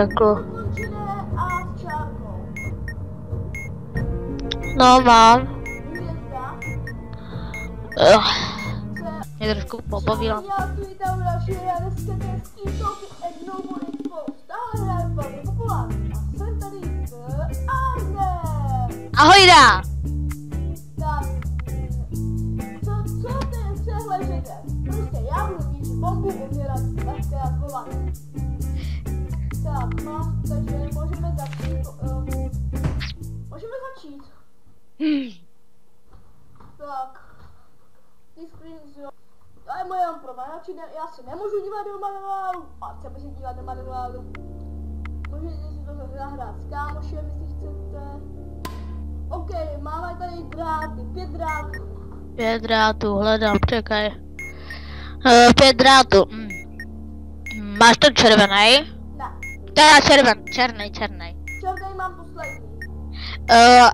řekl. Ukončené a s čárkou. No, mám. Hvězda. Mě trošku popovídám. Já tu vítám další realistické testí Talky and Nobody Exposed. Stále hraje velmi populární. A jsem tady s Arnem. Ahojda! Tak, co ty přehležete? Prostě já budu mít bombu umírat lehké zvolání. Tak, takže můžeme začít. Můžeme začít. Tak. Ty screen, to je moje problém, já se nemůžu dívat do manuálu. A chceme se dívat do manuálu. Můžete si to zahrát s kámošem, jestli chcete. OK, máme tady dráty, 5 drátů. 5 drátů, hledám, čekaj. 5 drátů. Máš to červený? Ne. Teda černý. Černý mám poslední.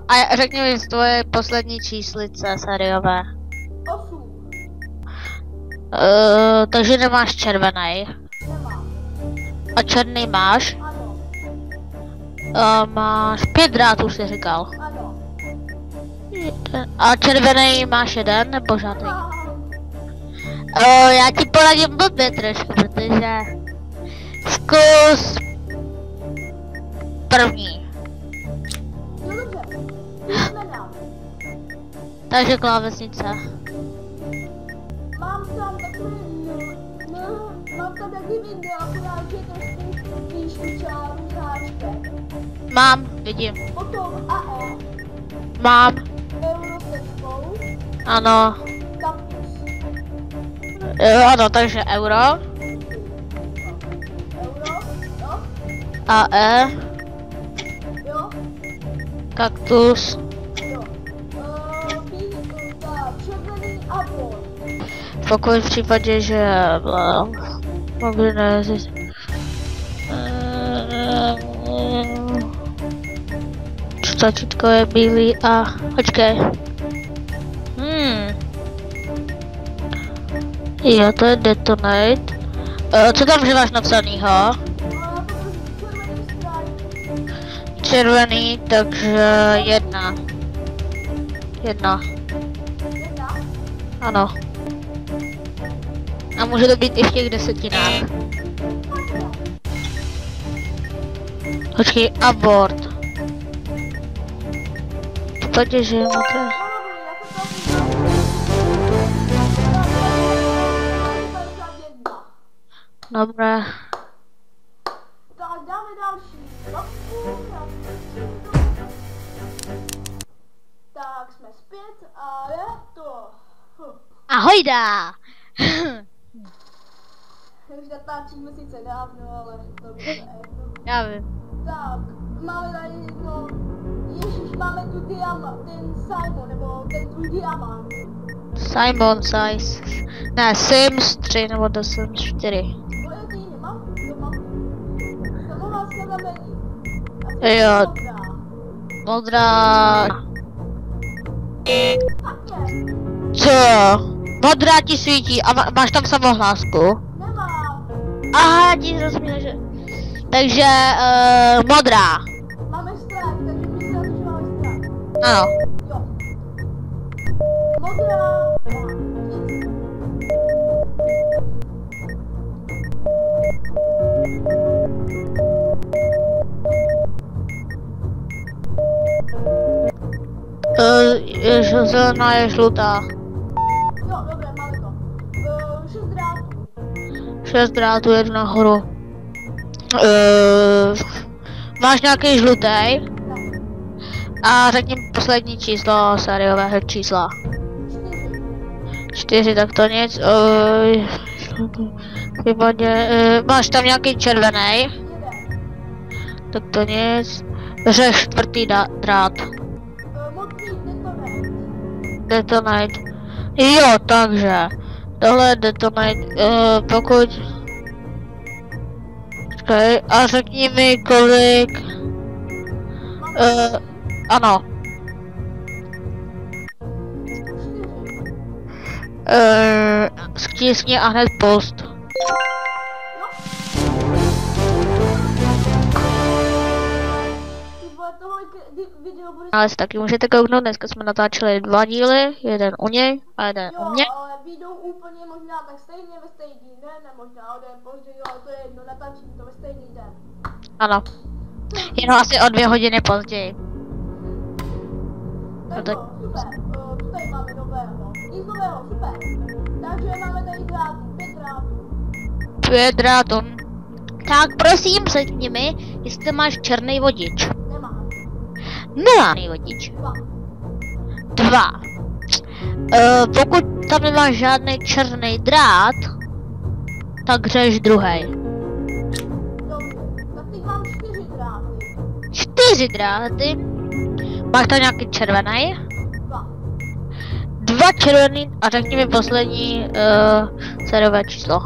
A řekni mi tvoje poslední číslice sériové. 8. Takže nemáš červený. Nemám. A černý máš? Ano. Máš 5 drátů, jsi říkal. Ano. A červený máš jeden nebo žádný? Mám. Já ti poradím blbě trošku, protože zkus první. No dobře. Písmena. Takže klávesnice. Mám tam takový mám tam takový video, akorát, že trošku píšu čáru háček. Mám, vidím. Potom AE, Mám, Eurosexpou, ano. Kaktus. Ano, takže euro, Euro, jo, AE, jo, kaktus, jo. Červený apol. pokud v případě, že mogli nezjistit. Tlačítko je bílý a počkej. Jo, to je detonate. Co tam máš napsanýho? Červený, takže 1. Ano. A může to být i v těch desetinách. Počkej, abort. V případě, že je modré. Dobré. Tak dáme další lopku. Tak jsme zpět a je to. Ahojda! Už natáčíme sice dávno, ale to bude jedno. Já vím. Tak, máme tady no, ježiš, máme tu ten Simon, nebo ten tvůj diamant. Simon Size. Ne, Sims 3 nebo The Sims 4. To je ty nemám? To mám. To mohla se znamení. Jo. Modrá. Také. Co? Modrá ti svítí a máš tam samohlásku? Nemám. Aha, já ti rozumím, že... Takže, modrá. Máme strach, takže myslím, že máme strach. Ano. Jo. Modrá. Zelená je žlutá. Jo, dobré, máme to. 6 drátů. 6 drátů, jedu nahoru. Máš nějaký žlutý? Ne. A řekni poslední číslo sériového čísla. 4, tak to nic. Máš tam nějaký červený? 1. Tak to nic. Řeš čtvrtý drát. Modrý Detonate. Jo, takže. Tohle je detonate. Pokud... Počkej, a řekni mi kolik... ano. Stiskni a hned post. video bude... Ale taky můžete kouknout, dneska jsme natáčeli 2 díly, jeden u něj a jeden Jo, u mě. ale vyjdou úplně možná tak stejně ve stejný den, ne možná o den později, ale to je jedno, natáčím to ve stejný den. Ano. Jenom asi o 2 hodiny později. Tak jo, super, co tady máme nového? Nic nového, super. Takže máme tady drátů, 5 drátů. 5 drátů. Tak prosím, řekni mi, jestli máš černý vodič. Nemám. Nemám vodič. 2. 2. Pokud tam nemáš žádný černý drát, tak řeš druhý. Dobře, tak teď mám 4 dráty. 4 dráty. Máš tam nějaký červený? 2. 2 červený a řekni mi poslední sériové číslo.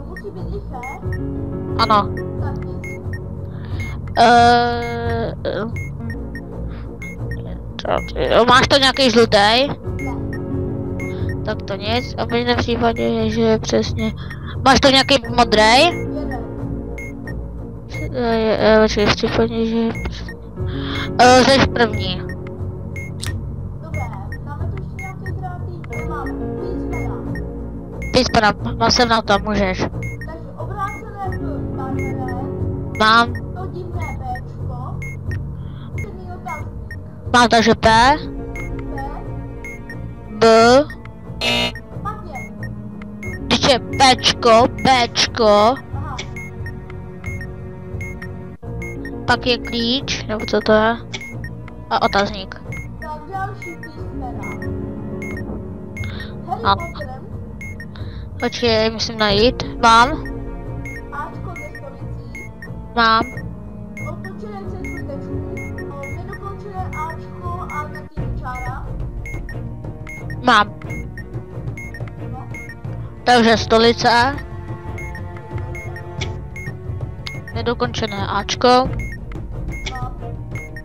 Musí být liché. Ano. Tak nic. Máš to nějaký žlutý? Ne. Tak to nic. A v jiném případě je, že přesně. Máš to nějaký modrý? 1. Počkej, v případě, že jsi první. Dobré, máme tu ještě nějaké dráty? Máme písmena. Písmena, mám sem na to, můžeš. Takže obrácené v barvené, Mám, to divné Bčko, přední otázník, mám takže P, P, B, špatně, když je Pčko, Bčko, aha, pak je klíč, nebo co to je, a otazník. tak další písmena. Harry Ano. Potterem, Počkej, musím najít. Mám, Ačko ze stolicí, mám, otočené před čtvrtečku, nedokončené Ačko a zatím čára, mám. no, Takže stolice, nedokončené Ačko, mám.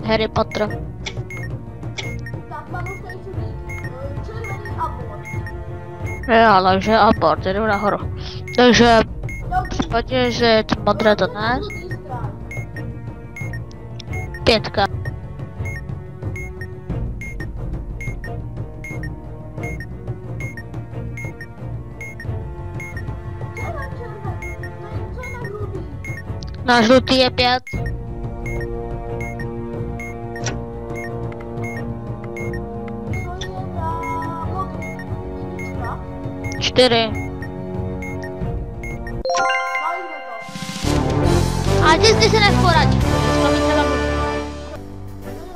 Harry Potter. Tak mám už tady čudík, červený abort. Jo, ale že abort, jdu nahoru. Takže v Další, případě, že je to modré, to ne. žlutý stráň. 5. Na žlutý je 5. To je na modrý. Jednička. 4. Malíme to. A ty se neporadí.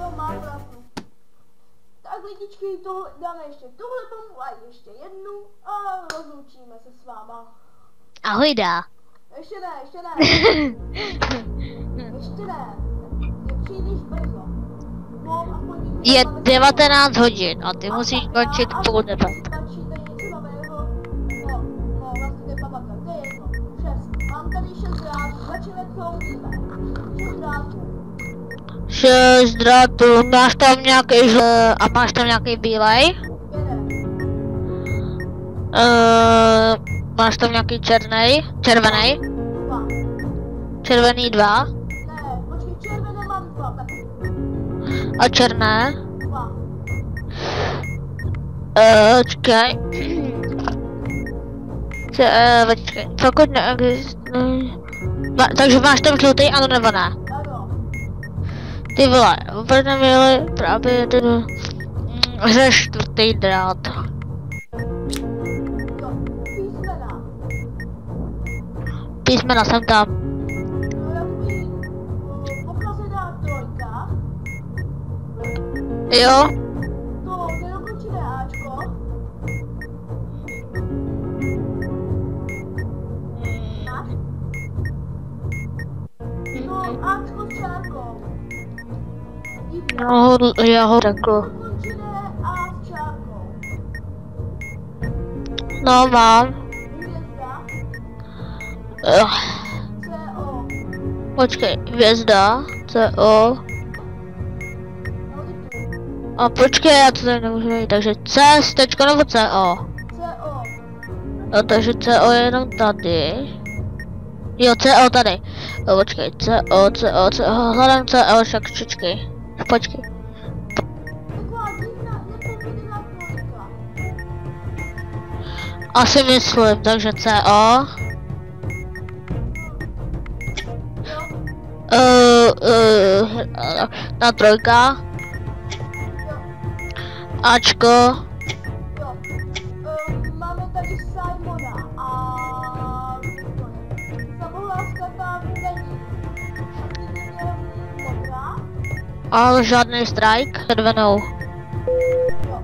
Jo, má pravdu. Tak lidičky, tohle dáme ještě tuhle bombu a ještě jednu a rozloučíme se s váma. Ahoj dá. Ještě ne, ještě ne. Ještě ne. Je příliš brzo. No, aspoň Je 19 hodin a ty musíš končit půl 9. Stačí tady něco nového. No, vlastně to je babaka, to je jedno. 6. Mám tady 6 drátů, začneme co umíme. 6 drátů. 6 drátů, máš tam nějaký žl... a máš tam nějaký bílej? Jeden. Máš tam nějaký červený? 2. Červený 2? Ne, počkej, červené mám 2, tak A černé? 2. Čekaj. Počkej, pokud neexistuje... Takže máš tam žlutý, ano nebo ne? Ano. Ty vole, úplně měli právě ten... Že 4. drát. Jo, písmena. Písmena jsem tam. No, jakoby pokazená trojka. Jo? To nedokončené Ačko. Máš? No, Ačko s čárkou. Divné. No, já ho řekl. Dokončené A s čárkou. No, mám. Hvězda. CO. Počkej, hvězda, CO. No, děkuji. A počkej, já to tady nemůžu najít, takže C, stečko nebo CO? CO. No, takže CO je jenom tady. Jo, CO tady. Počkej, CO, hledám CO, však počkej. Počkej. Taková divná, nepovedená trojka. Asi myslím, takže CO. Jo, Na trojka. jo, Ačko. jo. Máme tady Simona a samohláska tam není. Je modrá. Ale žádný strike. Červenou. Jo.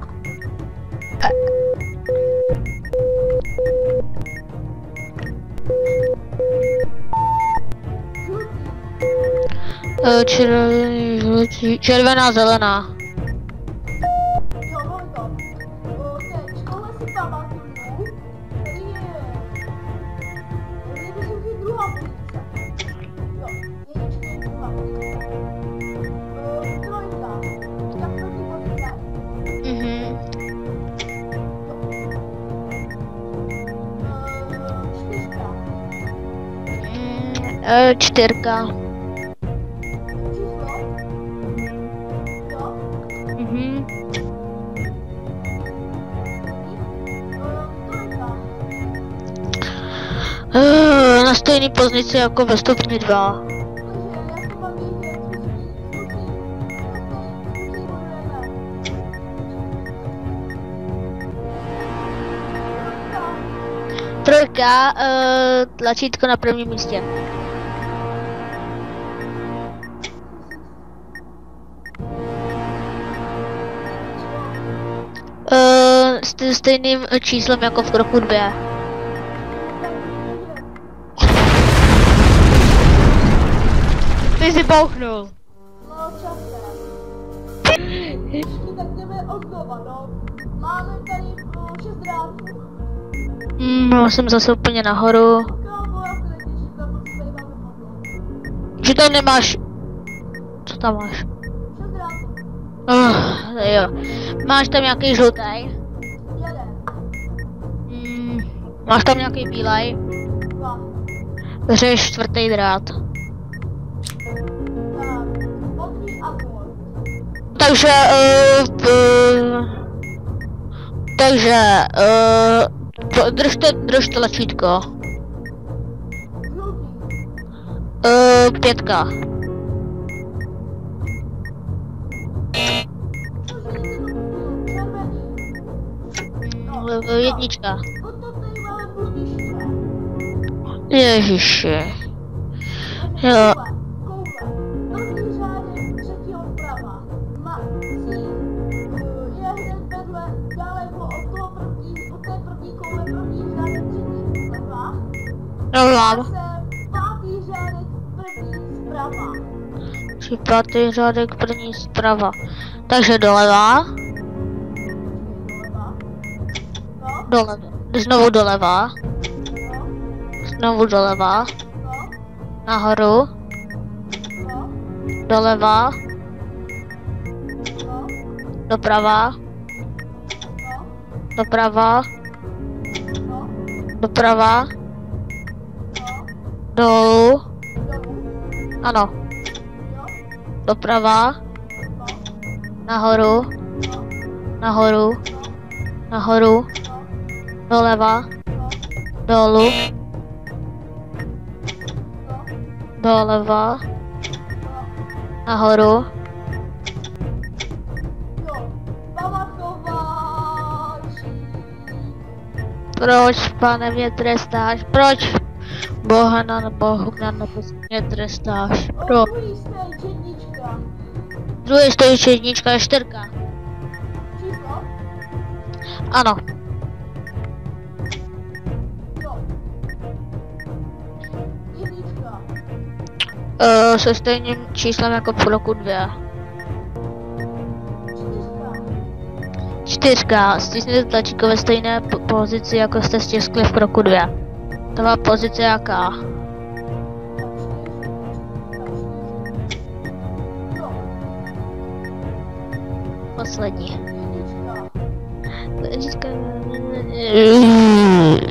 Žlutý. Červený, žlutý, červená, zelená. Jo, mám to. Teď, tohle si pamatuju. Tady je myslím, že druhá pozice. Jo, jednička je druhá pozice. Trojka. Tak první pozice. Mhm. Čtyřka. Čtyřka. Číslo. Jo. Mhm. Trojka. Na stejné pozici jako ve stupni 2. Takže já to mám vědět, Trojka, tlačítko na prvním místě. S stejným číslem jako v kroku 2. Ty jsi bouchnul. No časem. Tak jdeme od znova, no. Máme tady 6 drátů. No, jsem zase úplně nahoru. Kámo, já se netěším, za to tady máme podle. Že tam nemáš... Co tam máš? 6 drátů. Jo. Máš tam nějaký žlutý? Jeden. Máš tam nějaký bílej? 2. Řeš čtvrtý drát. Tak. Modrý a gól. Takže, drž tlačítko. Žlutý. 5. Červený. No, Jednička. Potom tady máme bludiště. Ježiši. Takže Jo. koule. První řádek, třetího vprava. Je hned vedle, daleko od té první koule, první řádek, třetí vprava. No mám. Zase pátý řádek, první zprava. Pátý řádek, první zprava. Takže doleva. Doleva. No, Znovu doleva. no, Znovu doleva. no, Nahoru. no, Doleva. no, Doprava. no, Doprava. no, Doprava. no, Dolů. dolů, Ano. jo, Doprava. no, Nahoru. no, Nahoru. no, Nahoru. no, Doleva. no, Dolů. no, Doleva. no. Nahoru. Jo, pamatováš. Proč, pane, mě trestáš? Proč? Boha na Bohu na nebes mě trestáš. Pro. Druhý stage jednička. Druhý stojíš jednička je 4. Číslo? Ano. Jo. Jednička. Se stejným číslem jako v roku 2. Čtyřka. 4. Stisněte tlačítko ve stejné pozici, jako jste stiskli v kroku 2. To má pozice jaká? Tak čtyři. Jo. Poslední. Jednička.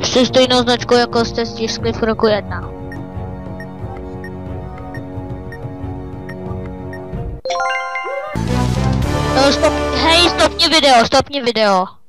Se stejnou značkou, jako jste stiskli v kroku 1. stopni video, stopni video.